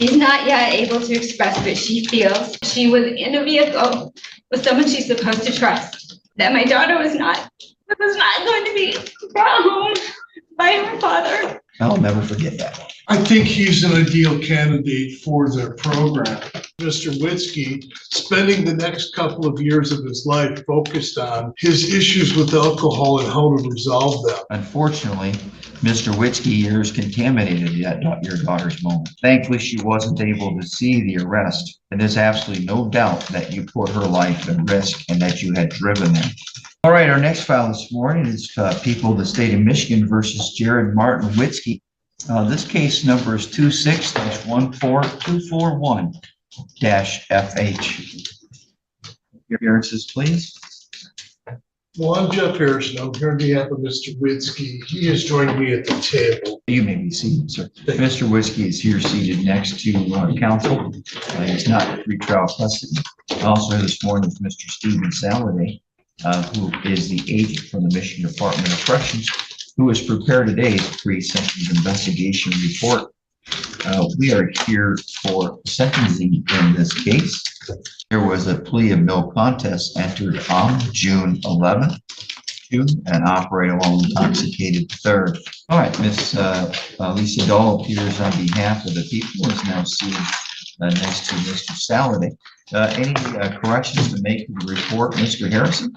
She's not yet able to express what she feels. She was in a vehicle with someone she's supposed to trust. That my daughter was not going to be brought home by her father. I'll never forget that. I think he's an ideal candidate for their program. Mr. Witzke spending the next couple of years of his life focused on his issues with alcohol and how to resolve them. Unfortunately, Mr. Witzke years contaminated your daughter's moment. Thankfully, she wasn't able to see the arrest, and there's absolutely no doubt that you put her life at risk and that you had driven them. All right, our next file this morning is People of the State of Michigan versus Jared Martin Witzke. This case number is 26-14241-FH. Your appearances, please. Well, I'm Jeff Harrison. I'm here on behalf of Mr. Witzke. He has joined me at the table. You may be seated, sir. Mr. Witzke is here seated next to counsel. He's not in pretrial custody. Also here this morning is Mr. Stephen Saladay, who is the agent from the Michigan Department of Corrections, who has prepared today's pre-sentence investigation report. We are here for sentencing in this case. There was a plea of no contest entered on June 11th to an operator while intoxicated third. All right, Miss Lisa Dahl appears on behalf of the people, is now seated next to Mr. Saladay. Any corrections to make to the report, Mr. Harrison?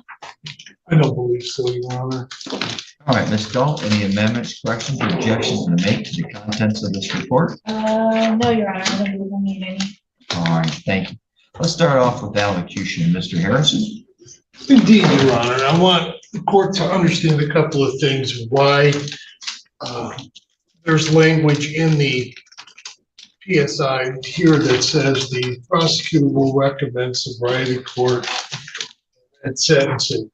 I don't believe so, Your Honor. All right, Ms. Dahl, any amendments, corrections, or objections to make to the contents of this report? No, Your Honor, I don't believe I need any. All right, thank you. Let's start off with allocution. Mr. Harrison? Indeed, Your Honor. I want the court to understand a couple of things, why there's language in the PSI here that says the prosecutor will recommend sobriety court at sentencing.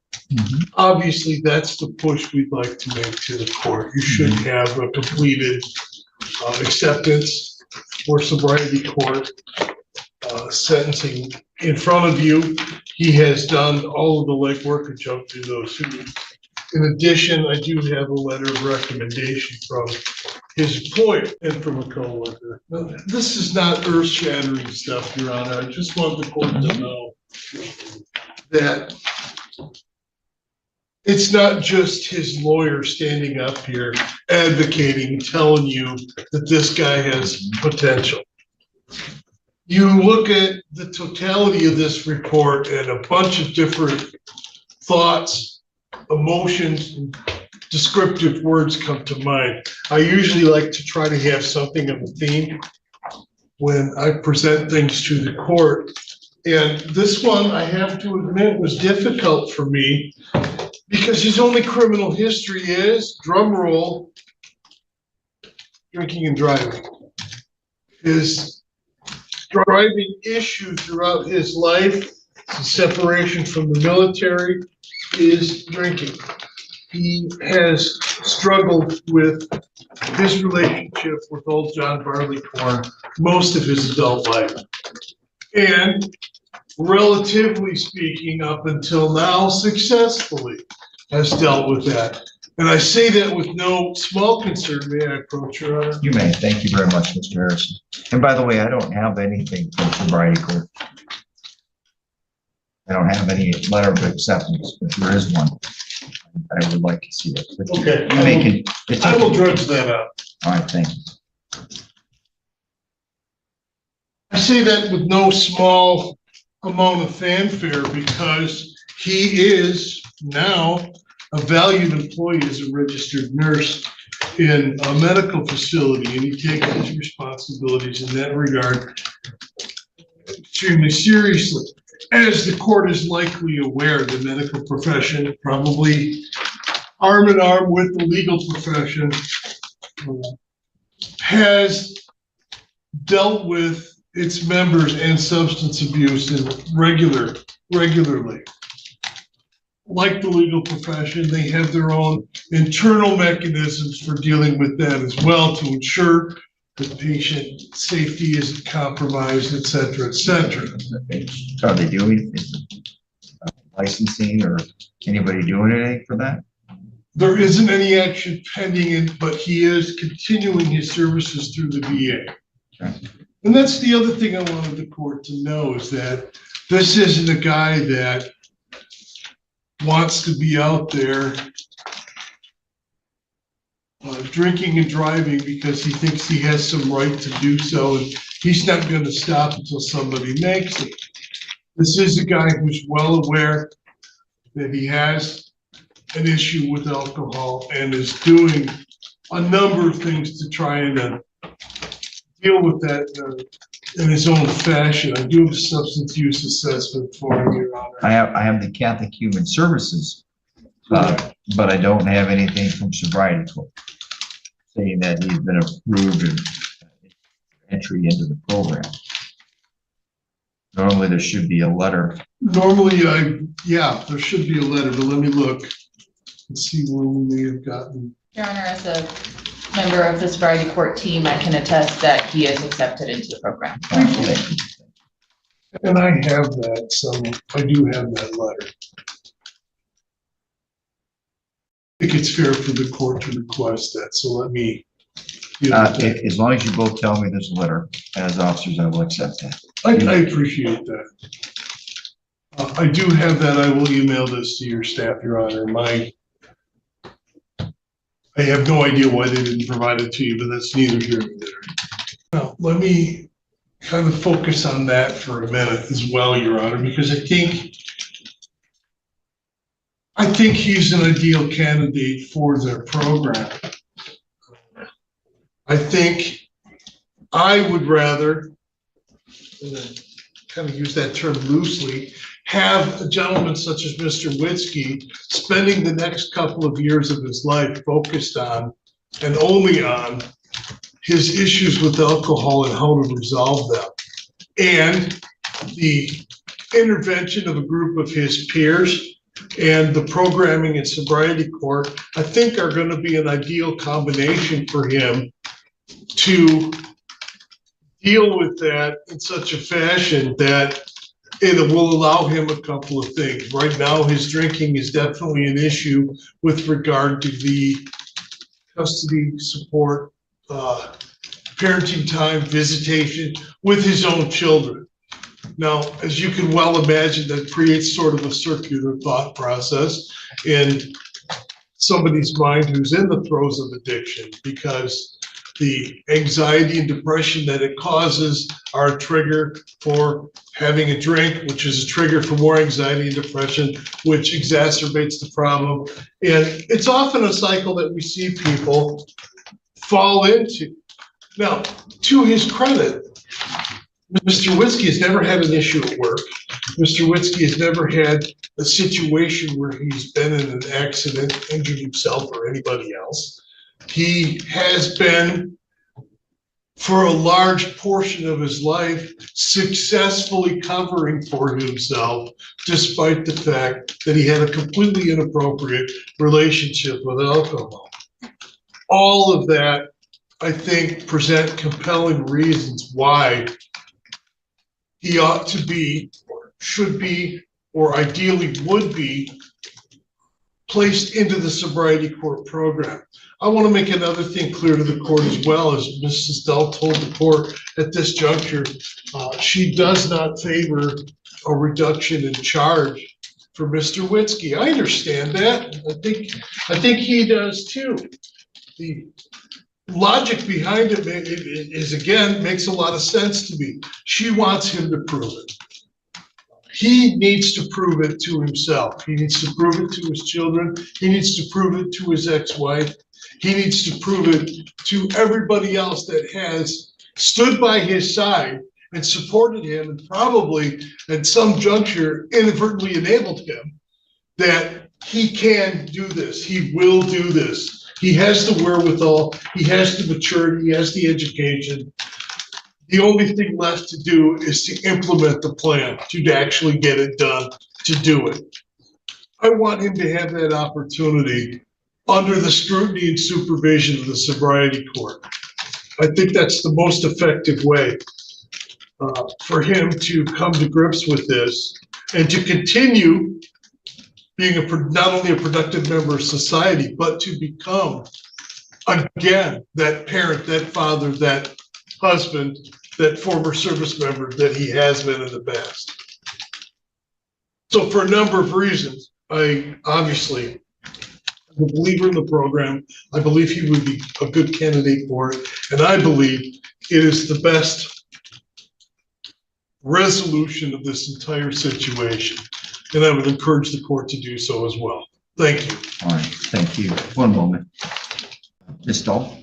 Obviously, that's the push we'd like to make to the court. You should have a completed acceptance for sobriety court sentencing in front of you. He has done all of the legwork to jump through those hoops. In addition, I do have a letter of recommendation from his employer and from a coworker. Now, this is not earth-shattering stuff, Your Honor. I just want the court to know that it's not just his lawyer standing up here advocating, telling you that this guy has potential. You look at the totality of this report and a bunch of different thoughts, emotions, and descriptive words come to mind. I usually like to try to have something of a theme when I present things to the court. And this one, I have to admit, was difficult for me because his only criminal history is, drum roll, drinking and driving. His driving issue throughout his life, his separation from the military, is drinking. He has struggled with his relationship with old John Barleycorn most of his adult life. And relatively speaking, up until now, successfully has dealt with that. And I say that with no small concern. May I approach, Your Honor? You may. Thank you very much, Mr. Harrison. And by the way, I don't have anything from sobriety court. I don't have any letter of acceptance, but there is one. I would like to see it. Okay. I will dredge that up. All right, thank you. I say that with no small amount of fanfare because he is now a valued employee as a registered nurse in a medical facility, and he takes his responsibilities in that regard extremely seriously. As the court is likely aware, the medical profession, probably arm in arm with the legal profession, has dealt with its members and substance abuse regularly. Like the legal profession, they have their own internal mechanisms for dealing with that as well to ensure that patient safety isn't compromised, et cetera, et cetera. Are they doing licensing or anybody doing anything for that? There isn't any action pending, but he is continuing his services through the VA. Okay. And that's the other thing I wanted the court to know is that this isn't a guy that wants to be out there drinking and driving because he thinks he has some right to do so, and he's not going to stop until somebody makes it. This is a guy who's well aware that he has an issue with alcohol and is doing a number of things to try and deal with that in his own fashion. I do have a substance use assessment for him, Your Honor. I have the Catholic Human Services, but I don't have anything from Sobriety Court saying that he's been approved and entry into the program. Normally there should be a letter. Normally, yeah, there should be a letter, but let me look and see where we may have gotten. Your Honor, as a member of the Sobriety Court team, I can attest that he is accepted into the program. And I have that, I do have that letter. I think it's fair for the court to request that, so let me. As long as you both tell me there's a letter, as officers, I will accept that. I appreciate that. I do have that. I will email this to your staff, Your Honor. I have no idea why they didn't provide it to you, but that's neither here nor there. Now, let me kind of focus on that for a minute as well, Your Honor, because I think he's an ideal candidate for their program. I think I would rather, and I kind of use that term loosely, have a gentleman such as Mr. Witzke spending the next couple of years of his life focused on and only on his issues with alcohol and how to resolve them. And the intervention of a group of his peers and the programming in Sobriety Court, I think are going to be an ideal combination for him to deal with that in such a fashion that it will allow him a couple of things. Right now, his drinking is definitely an issue with regard to the custody support, parenting time, visitation with his own children. Now, as you can well imagine, that creates sort of a circular thought process in somebody's mind who's in the throes of addiction, because the anxiety and depression that it causes are a trigger for having a drink, which is a trigger for more anxiety and depression, which exacerbates the problem. And it's often a cycle that we see people fall into. Now, to his credit, Mr. Witzke has never had an issue at work. Mr. Witzke has never had a situation where he's been in an accident, injured himself or anybody else. He has been, for a large portion of his life, successfully covering for himself, despite the fact that he had a completely inappropriate relationship with alcohol. All of that, I think, present compelling reasons why he ought to be, or should be, or ideally would be placed into the Sobriety Court program. I want to make another thing clear to the court as well. As Mrs. Dell told the court at this juncture, she does not favor a reduction in charge for Mr. Witzke. I understand that. I think he does too. The logic behind it is, again, makes a lot of sense to me. She wants him to prove it. He needs to prove it to himself. He needs to prove it to his children. He needs to prove it to his ex-wife. He needs to prove it to everybody else that has stood by his side and supported him, and probably at some juncture inadvertently enabled him, that he can do this. He will do this. He has the wherewithal. He has the maturity. He has the education. The only thing left to do is to implement the plan, to actually get it done, to do it. I want him to have that opportunity under the scrutiny and supervision of the Sobriety Court. I think that's the most effective way for him to come to grips with this and to continue being not only a productive member of society, but to become, again, that parent, that father, that husband, that former service member that he has been in the past. So for a number of reasons, I obviously am a believer in the program. I believe he would be a good candidate for it. And I believe it is the best resolution of this entire situation. And I would encourage the court to do so as well. Thank you. All right, thank you. One moment. Ms. Dahl?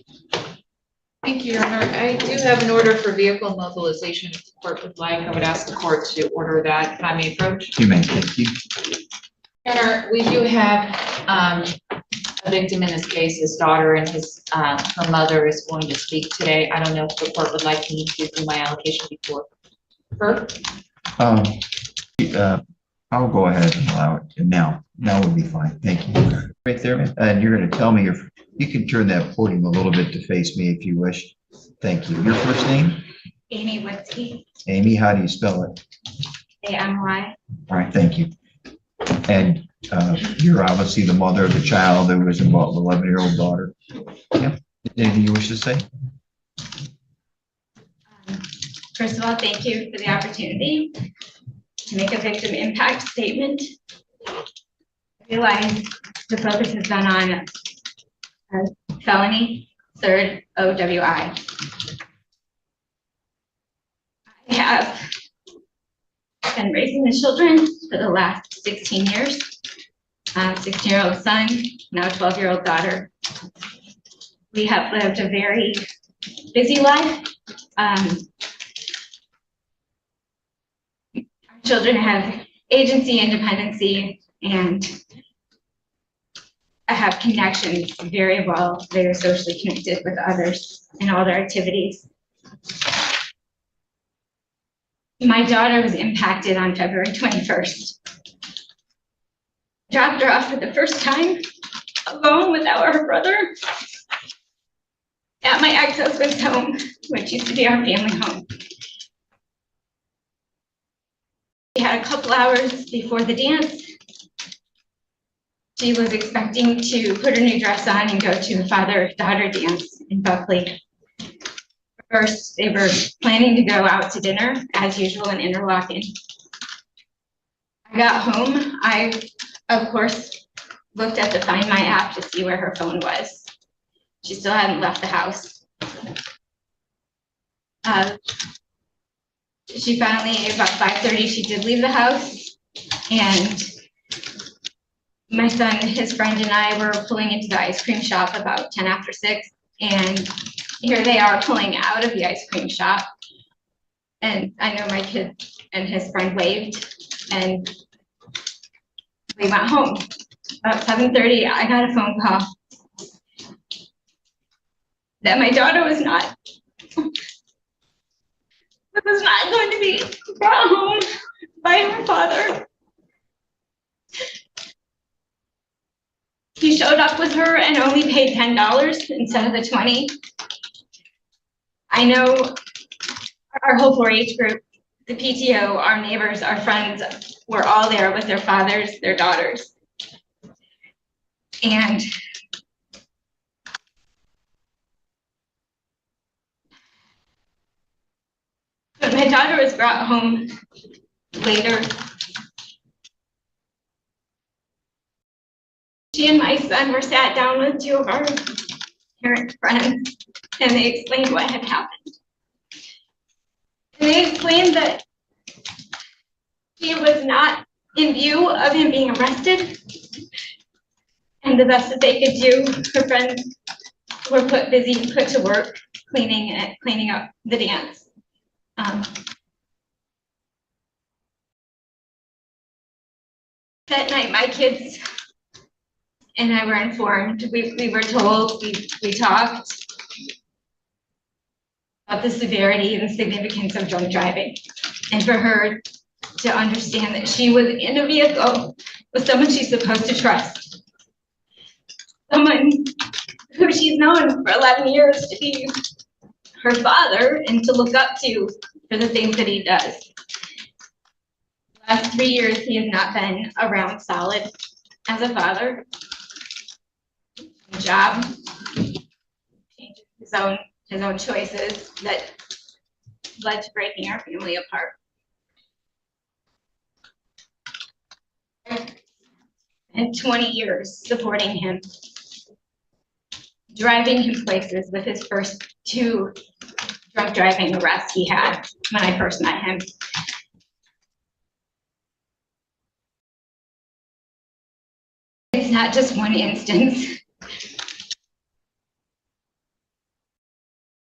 Thank you, Your Honor. I do have an order for vehicle mobilization. If the court would like, I would ask the court to order that, if I may approach. You may, thank you. Your Honor, we do have a victim in this case. His daughter and her mother is going to speak today. I don't know if the court would like me to do my allocation before her. I'll go ahead and allow it now. Now would be fine. Thank you. Right there, and you're going to tell me if you can turn that podium a little bit to face me if you wish. Thank you. Your first name? Amy Whiskey, Amy, how do you spell it? AMY. All right, thank you. And you're obviously the mother of the child that was involved, 11-year-old daughter. Yeah. Anything you wish to say? First of all, thank you for the opportunity to make a victim impact statement. I realize the focus has been on felony, third OWI. I have been raising the children for the last 16 years. 16-year-old son, now 12-year-old daughter. We have lived a very busy life. Our children have agency, independency, and I have connections very well. They are socially connected with others in all their activities. My daughter was impacted on February 21st. Dropped her off for the first time alone without her brother at my ex-husband's home, which used to be our family home. We had a couple hours before the dance. She was expecting to put her new dress on and go to a father-daughter dance in Buckley. First, they were planning to go out to dinner, as usual, in Interlaken. I got home. I, of course, looked at the Find My app to see where her phone was. She still hadn't left the house. She finally, about 5:30, she did leave the house, and my son, his friend, and I were pulling into the ice cream shop about 10 after 6, and here they are pulling out of the ice cream shop. And I know my kid and his friend waved, and we went home. About 7:30, I got a phone call that my daughter was not going to be brought home by her father. He showed up with her and only paid $10 instead of the $20. I know our whole 4-H group, the PTO, our neighbors, our friends, were all there with their fathers, their daughters. And when my daughter was brought home later, she and my son were sat down with 2 of our parent friends, and they explained what had happened. And they explained that she was not in view of him being arrested, and the best that they could do, her friends were put to work cleaning up the dance. That night, my kids and I were informed. We were told, we talked about the severity and significance of drunk driving, and for her to understand that she was in a vehicle with someone she's supposed to trust, someone who she's known for 11 years to be her father and to look up to for the things that he does. The last 3 years, he has not been around solid as a father. Job, his own choices that led to breaking our family apart. And 20 years supporting him, driving him places with his first 2 drunk driving arrests he had when I first met him. It's not just one instance.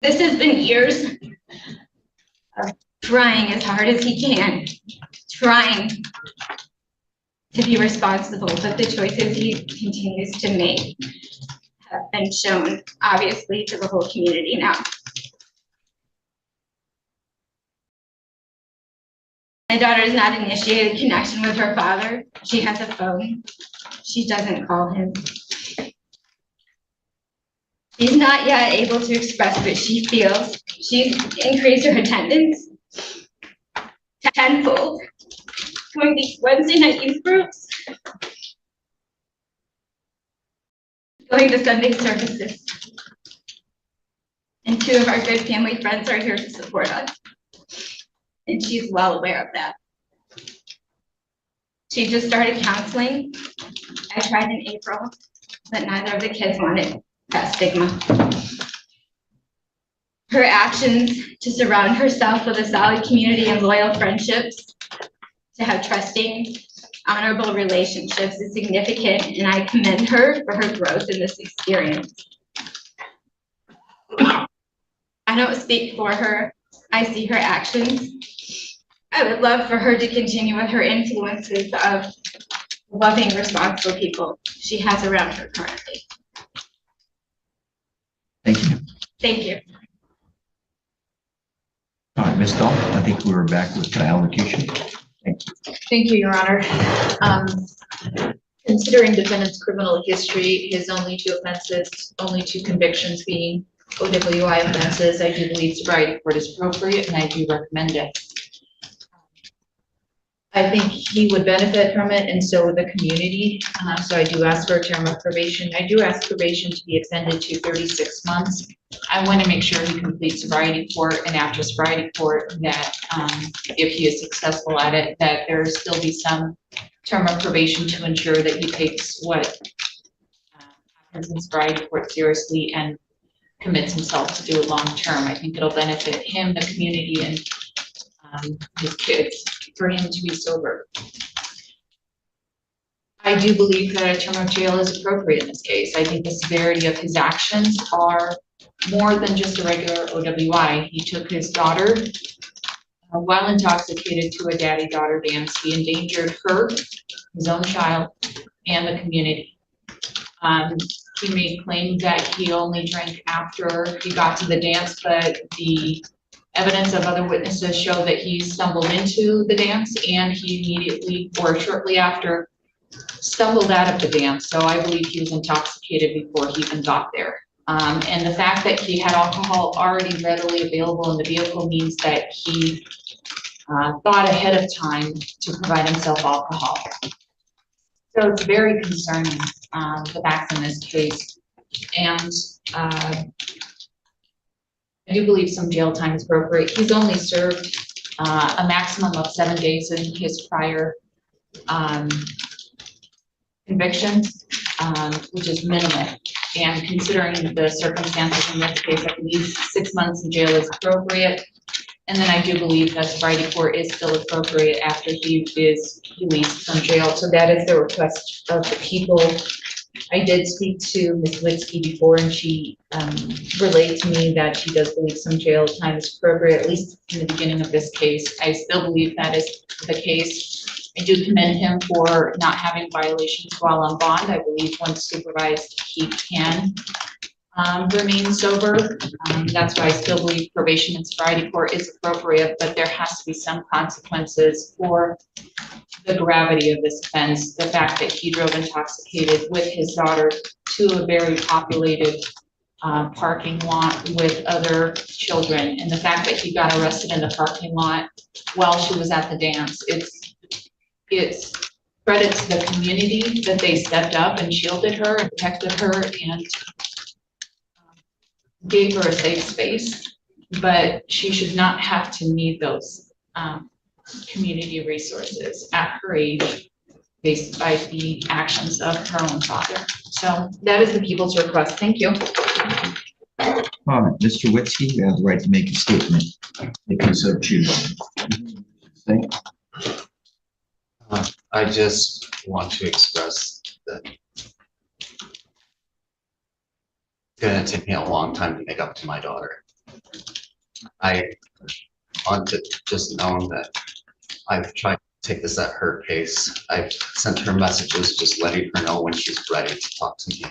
This has been years of trying as hard as he can, trying to be responsible, but the choices he continues to make have been shown, obviously, to the whole community now. My daughter has not initiated connection with her father. She has a phone. She doesn't call him. She's not yet able to express what she feels. She's increased her attendance tenfold, going to Wednesday night youth groups, going to Sunday services. And 2 of our good family friends are here to support us. And she's well aware of that. She just started counseling. I tried in April, but neither of the kids wanted that stigma. Her actions to surround herself with a solid community and loyal friendships, to have trusting, honorable relationships is significant, and I commend her for her growth in this experience. I don't speak for her. I see her actions. I would love for her to continue with her influences of loving, responsible people she has around her currently. Thank you. Thank you. All right, Ms. Dahl, I think we were back with the allocation. Thank you. Thank you, Your Honor. Considering defendant's criminal history, his only 2 offenses, only 2 convictions being OWI offenses, I do believe sobriety court is appropriate, and I do recommend it. I think he would benefit from it, and so would the community. So I do ask for a term of probation. I do ask probation to be extended to 36 months. I want to make sure he completes sobriety court, and after sobriety court, that if he is successful at it, that there still be some term of probation to ensure that he takes what happens in sobriety court seriously and commits himself to do it long term. I think it'll benefit him, the community, and his kids for him to be sober. I do believe that a term of jail is appropriate in this case. I think the severity of his actions are more than just a regular OWI. He took his daughter while intoxicated to a daddy-daughter dance. He endangered her, his own child, and the community. He made claims that he only drank after he got to the dance, but the evidence of other witnesses show that he stumbled into the dance and he immediately or shortly after stumbled out of the dance. So I believe he was intoxicated before he even got there. And the fact that he had alcohol already readily available in the vehicle means that he thought ahead of time to provide himself alcohol. So it's very concerning, the facts in this case. And I do believe some jail time is appropriate. He's only served a maximum of 7 days in his prior convictions, which is minimal. And considering the circumstances in this case, I believe 6 months in jail is appropriate. And then I do believe that sobriety court is still appropriate after he is released from jail. So that is the request of the people. I did speak to Ms. Witzke before, and she relayed to me that she does believe some jail time is appropriate, at least in the beginning of this case. I still believe that is the case. I do commend him for not having violations while on bond. I believe once supervised, he can remain sober. That's why I still believe probation and sobriety court is appropriate, but there has to be some consequences for the gravity of this offense. The fact that he drove intoxicated with his daughter to a very populated parking lot with other children, and the fact that he got arrested in the parking lot while she was at the dance, it's credit to the community that they stepped up and shielded her and protected her and gave her a safe space. but she should not have to need those community resources at her age based by the actions of her own father. So that is the people's request. Thank you. Comment, Mr. Witzke, you have the right to make a statement if you so choose. Thank you. I just want to express that it's gonna take me a long time to make up to my daughter. I want to just know that I've tried to take this at her pace. I've sent her messages just letting her know when she's ready to talk to me.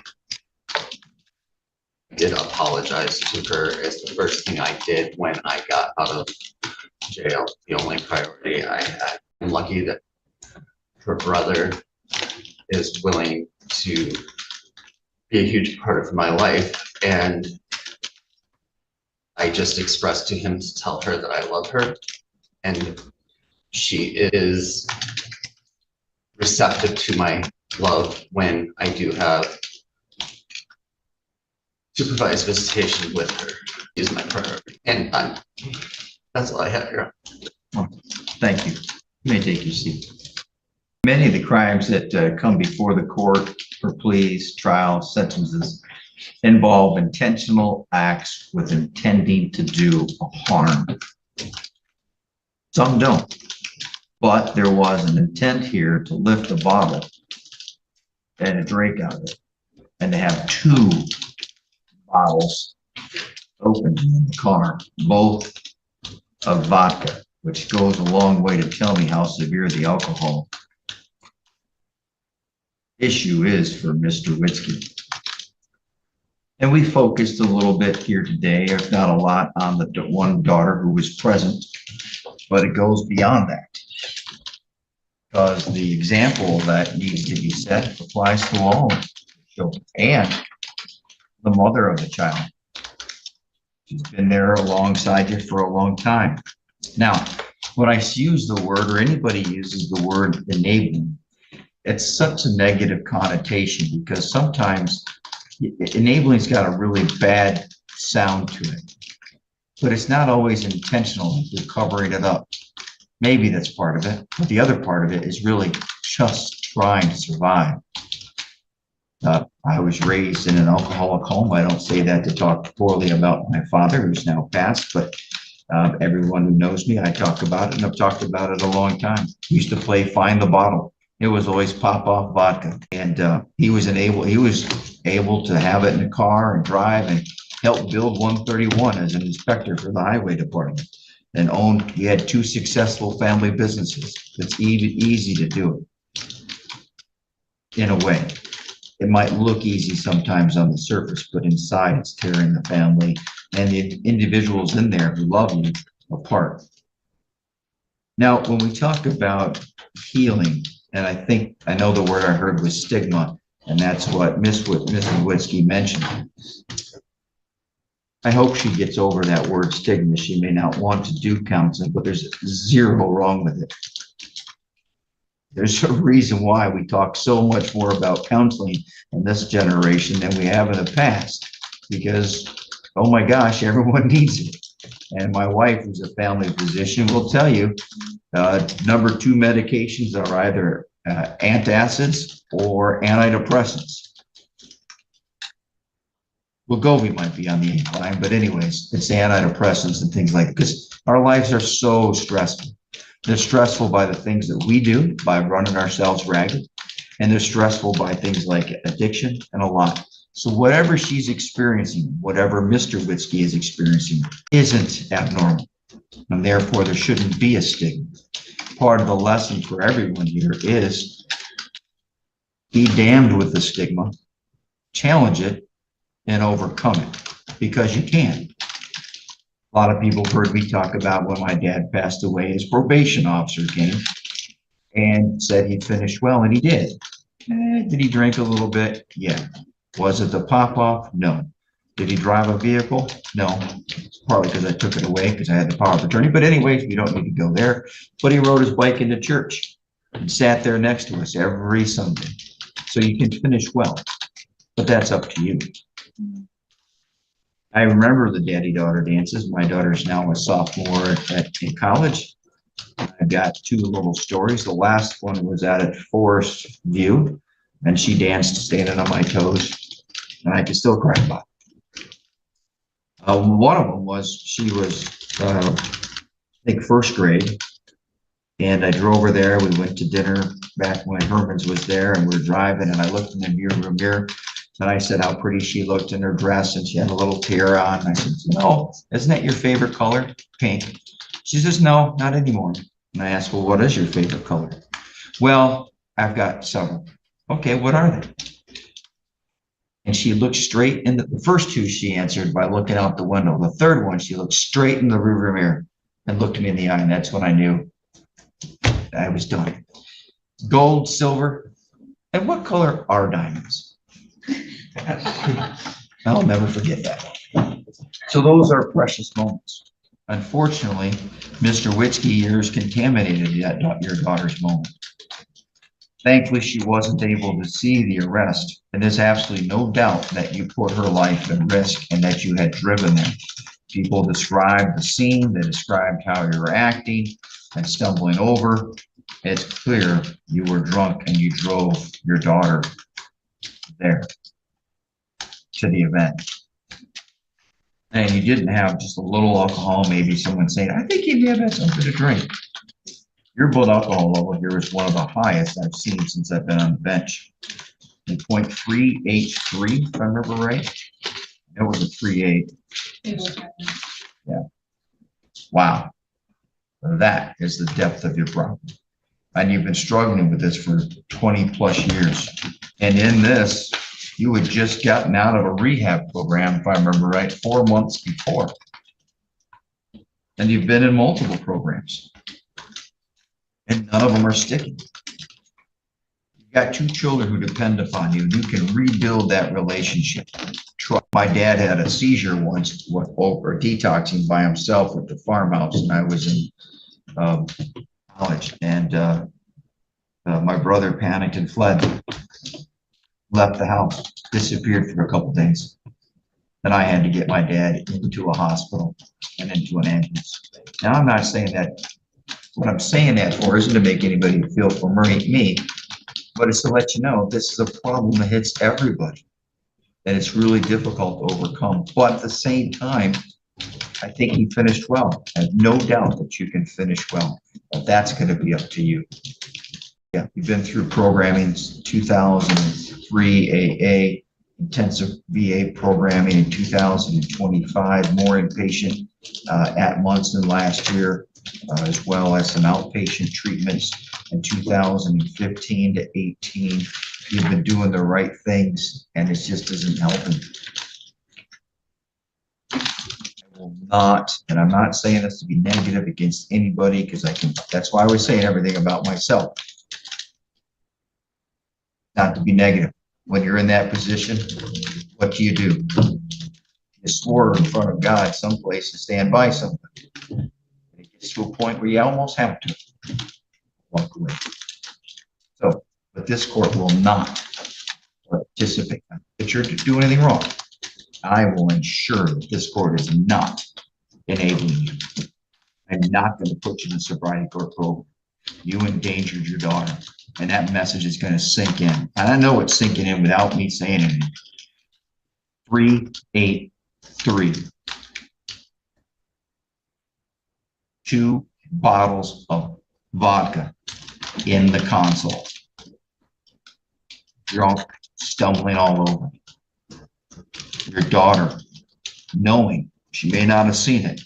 I did apologize to her. It's the first thing I did when I got out of jail. The only priority I had. I'm lucky that her brother is willing to be a huge part of my life, and I just expressed to him to tell her that I love her, and she is receptive to my love when I do have supervised visitation with her. Is my priority, and that's all I have here. Thank you. You may take your seat. Many of the crimes that come before the court for pleas, trials, sentences involve intentional acts with intending to do a harm. Some don't, but there was an intent here to lift a bottle and a drink out of it, and to have two bottles open in the car, both of vodka, which goes a long way to tell me how severe the alcohol issue is for Mr. Witzke. And we focused a little bit here today, if not a lot, on the one daughter who was present, but it goes beyond that. Because the example that needs to be set applies to all children and the mother of the child. She's been there alongside you for a long time. Now, when I use the word, or anybody uses the word enabling, it's such a negative connotation because sometimes enabling's got a really bad sound to it, but it's not always intentional. You're covering it up. Maybe that's part of it, but the other part of it is really just trying to survive. I was raised in an alcoholic home. I don't say that to talk poorly about my father, who's now passed, but everyone who knows me, I talk about it, and I've talked about it a long time. We used to play Find the Bottle. It was always pop off vodka, and he was able to have it in the car and drive and help build 131 as an inspector for the highway department, and he had two successful family businesses. It's easy to do it in a way. It might look easy sometimes on the surface, but inside it's tearing the family and the individuals in there who love you apart. Now, when we talk about healing, and I know the word I heard was stigma, and that's what Ms. Witzke mentioned. I hope she gets over that word stigma. She may not want to do counseling, but there's zero wrong with it. There's a reason why we talk so much more about counseling in this generation than we have in the past, because, oh my gosh, everyone needs it. And my wife, who's a family physician, will tell you, number 2 medications are either antacids or antidepressants. Wegovy might be on the incline, but anyways, it's antidepressants and things like that, because our lives are so stressful. They're stressful by the things that we do, by running ourselves ragged, and they're stressful by things like addiction and a lot. So whatever she's experiencing, whatever Mr. Witzke is experiencing, isn't abnormal, and therefore there shouldn't be a stigma. Part of the lesson for everyone here is be damned with the stigma, challenge it, and overcome it, because you can. A lot of people have heard me talk about when my dad passed away, his probation officer came and said he finished well, and he did. Did he drink a little bit? Yeah. Was it the pop-off? No. Did he drive a vehicle? No. It's partly because I took it away because I had the power of attorney. But anyways, we don't need to go there. But he rode his bike into church and sat there next to us every Sunday. So you can finish well, but that's up to you. I remember the daddy-daughter dances. My daughter's now a sophomore in college. I've got two little stories. The last one was out at Forest View, and she danced standing on my toes, and I can still cry about it. One of them was, she was, I think, first grade, and I drove her there. We went to dinner back when Herman's was there, and we were driving, and I looked in the mirror, and I said how pretty she looked in her dress, and she had a little tiara on. And I said, no, isn't that your favorite color? Pink. She says, no, not anymore. And I asked, well, what is your favorite color? Well, I've got several. Okay, what are they? And she looked straight in the first two she answered by looking out the window. The third one, she looked straight in the rearview mirror and looked me in the eye. And that's when I knew I was done. Gold, silver, and what color are diamonds? I'll never forget that. So those are precious moments. Unfortunately, Mr. Witzke years contaminated your daughter's moment. Thankfully, she wasn't able to see the arrest, and there's absolutely no doubt that you put her life at risk and that you had driven them. People described the scene, they described how you were acting and stumbling over. It's clear you were drunk and you drove your daughter there to the event. And you didn't have just a little alcohol, maybe someone saying, I think you may have had something to drink. Your blood alcohol level here is one of the highest I've seen since I've been on the bench. 0.383, if I remember right. It was a 3.8. Yeah. Wow. That is the depth of your problem. And you've been struggling with this for 20 plus years. And in this, you had just gotten out of a rehab program, if I remember right, 4 months before. And you've been in multiple programs. And none of them are sticking. You've got 2 children who depend upon you. You can rebuild that relationship. My dad had a seizure once over detoxing by himself at the farmhouse, and I was in college. And my brother panicked and fled. Left the house, disappeared for a couple days. Then I had to get my dad into a hospital and into an ambulance. Now, I'm not saying that, what I'm saying that for isn't to make anybody feel for me, but it's to let you know this is a problem that hits everybody. And it's really difficult to overcome. But at the same time, I think he finished well. I have no doubt that you can finish well. But that's going to be up to you. Yeah, you've been through programming 2003 AA, intensive VA programming in 2025, more inpatient at months than last year, as well as some outpatient treatments in 2015 to 18. You've been doing the right things, and it just isn't helping. I will not, and I'm not saying this to be negative against anybody, because that's why I was saying everything about myself. Not to be negative. When you're in that position, what do? You swore in front of God someplace to stand by somebody. It gets to a point where you almost have to walk away. So, but this court will not participate. If you're doing anything wrong, I will ensure that this court is not enabling you. I'm not going to put you in a sobriety court program. You endangered your daughter. And that message is going to sink in. And I know it's sinking in without me saying anything. 383. 2 bottles of vodka in the console. Drunk, stumbling all over. Your daughter, knowing, she may not have seen it,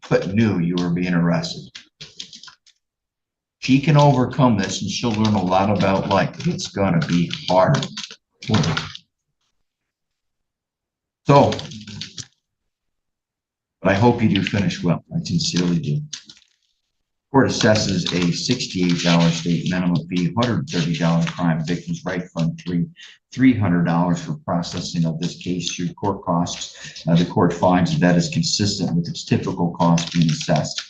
but knew you were being arrested. She can overcome this and she'll learn a lot about life. It's going to be hard work. So, but I hope you do finish well. I sincerely do. Court assesses a $68 state minimum fee, $130 crime victims right fund $300 for processing of this case through court costs. The court finds that is consistent with its typical cost being assessed.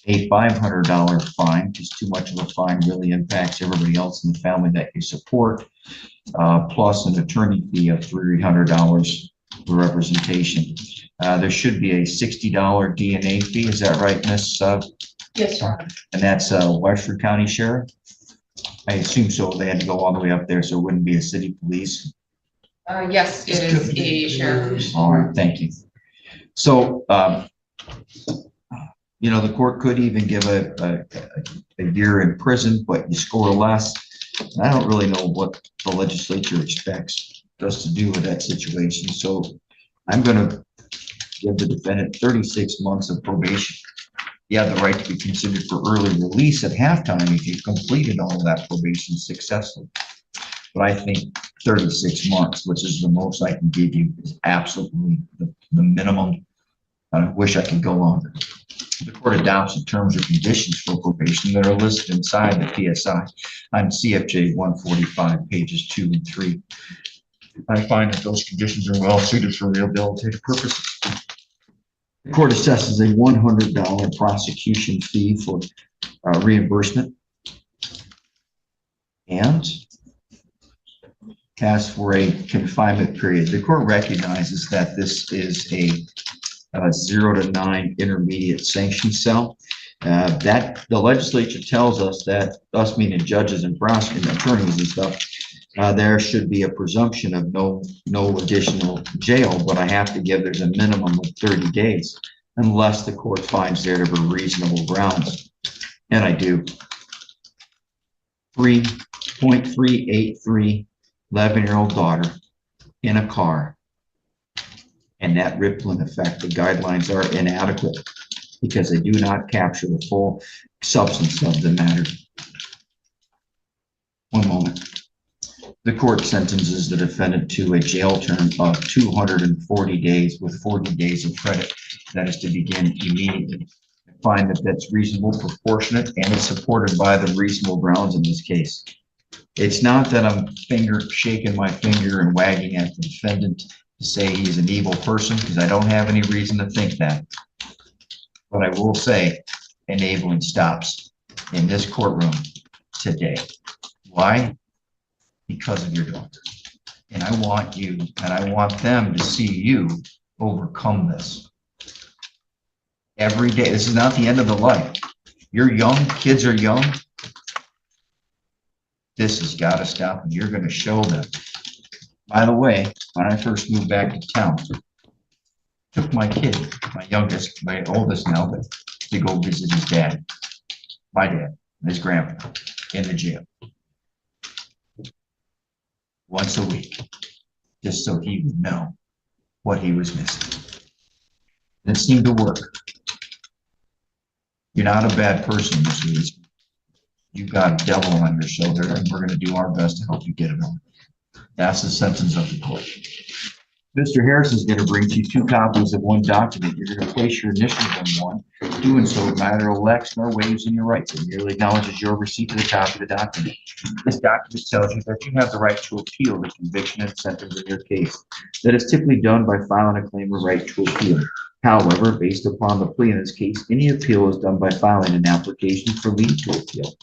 A $500 fine, just too much of a fine, really impacts everybody else in the family that you support, plus an attorney fee of $300 for representation. There should be a $60 DNA fee. Is that right, Miss? Yes, Your Honor. And that's Westford County Sheriff? I assume so. They had to go all the way up there, so it wouldn't be a city police. Yes, it is a sheriff. All right, thank you. So, you know, the court could even give a year in prison, but you score less. And I don't really know what the legislature expects us to do with that situation. So I'm going to give the defendant 36 months of probation. You have the right to be considered for early release at halftime if you've completed all of that probation successfully. But I think 36 months, which is the most I can give you, is absolutely the minimum. I wish I could go longer. The court adopts the terms or conditions for probation that are listed inside the PSI on CFJ 145, pages 2 and 3. I find that those conditions are well suited for rehabilitative purposes. The court assesses a $100 prosecution fee for reimbursement and asks for a confinement period. The court recognizes that this is a 0 to 9 intermediate sanction cell. That the legislature tells us that, us meaning judges and prosecutors and attorneys and stuff, there should be a presumption of no additional jail, but I have to give there's a minimum of 30 days unless the court finds there to be reasonable grounds. And I do. 3.383 11-year-old daughter in a car, and that rippling effect, the guidelines are inadequate because they do not capture the full substance of the matter. One moment. The court sentences the defendant to a jail term of 240 days with 40 days of credit. That is to begin immediately. I find that that's reasonable, proportionate, and is supported by the reasonable grounds in this case. It's not that I'm shaking my finger and wagging at the defendant to say he's an evil person, because I don't have any reason to think that. But I will say enabling stops in this courtroom today. Why? Because of your daughter. And I want you, and I want them to see you overcome this. Every day. This is not the end of the life. You're young, kids are young. This has got to stop, and you're going to show them. By the way, when I first moved back to town, took my kid, my youngest, my oldest now, but to go visit his dad, my dad, and his grandpa in the jail. Once a week, just so he would know what he was missing. And it seemed to work. You're not a bad person, Mr. Lee. You've got a devil on your shoulder, and we're going to do our best to help you get it on. That's the sentence of the court. Mr. Harrison is going to bring to you 2 copies of one document. You're going to place your initials on one. Doing so would neither elects nor waives in your rights. It merely acknowledges your receipt of the copy of the document. This document tells you that you have the right to appeal the conviction and sentence in your case. That is typically done by filing a claim of right to appeal. However, based upon the plea in this case, any appeal is done by filing an application for leave to appeal.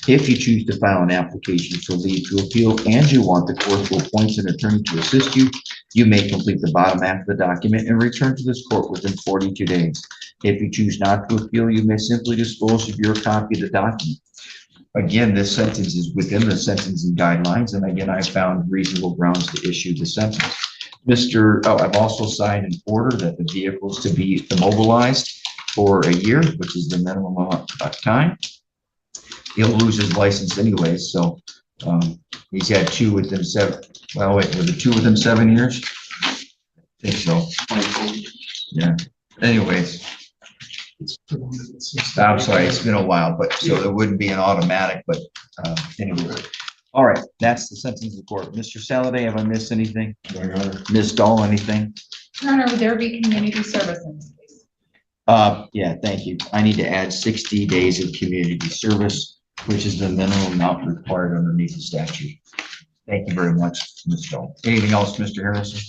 If you choose to file an application for leave to appeal and you want the court to appoint an attorney to assist you, you may complete the bottom half of the document and return to this court within 42 days. If you choose not to appeal, you may simply dispose of your copy of the document. Again, this sentence is within the sentencing guidelines, and again, I found reasonable grounds to issue the sentence. I've also signed an order that the vehicle is to be immobilized for a year, which is the minimum amount of time. He'll lose his license anyway, so he's had 2 within 7. Well, wait, was it 2 within 7 years? I think so. Yeah. Anyways, I'm sorry, it's been a while, but so it wouldn't be an automatic, but anyway. All right, that's the sentence of the court. Mr. Saladay, have I missed anything? Ms. Dahl, anything? Your Honor, would there be community service in this case? Yeah, thank you. I need to add 60 days of community service, which is the minimum amount required underneath the statute. Thank you very much, Ms. Dahl. Anything else, Mr. Harrison?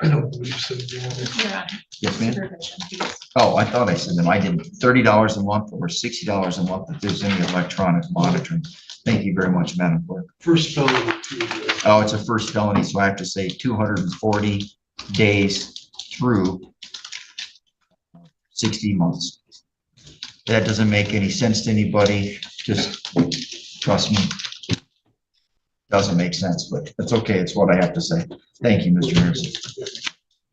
I don't believe so. Your Honor. Yes, ma'am. Supervision, please. Oh, I thought I said them. I didn't. $30 a month or $60 a month if there's any electronic monitoring. Thank you very much, Madam Clerk. First felony. Oh, it's a first felony, so I have to say 240 days through 60 months. That doesn't make any sense to anybody, just trust me. Doesn't make sense, but that's okay, it's what I have to say. Thank you, Mr. Harrison.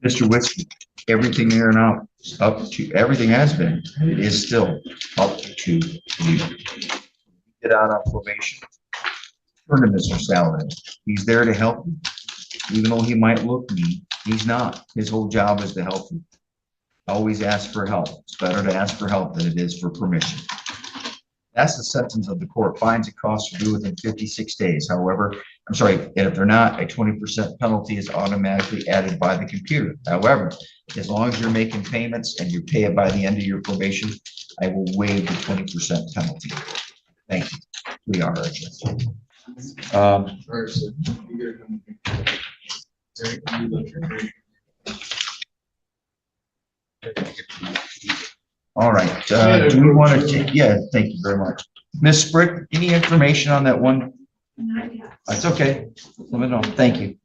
Mr. Whiskey, everything there now, up to, everything has been, it is still up to you. Get out on probation. Turn to Mr. Saladin. He's there to help you. Even though he might look mean, he's not. His whole job is to help you. Always ask for help. It's better to ask for help than it is for permission. That's the sentence of the court. Fines and costs are due within 56 days. However, I'm sorry, and if they're not, a 20% penalty is automatically added by the computer. However, as long as you're making payments and you pay it by the end of your probation, I will waive the 20% penalty. Thank you. We are adjusted. All right, do we want to take, yeah, thank you very much. Ms. Brick, any information on that one? That's okay. Let me know. Thank you.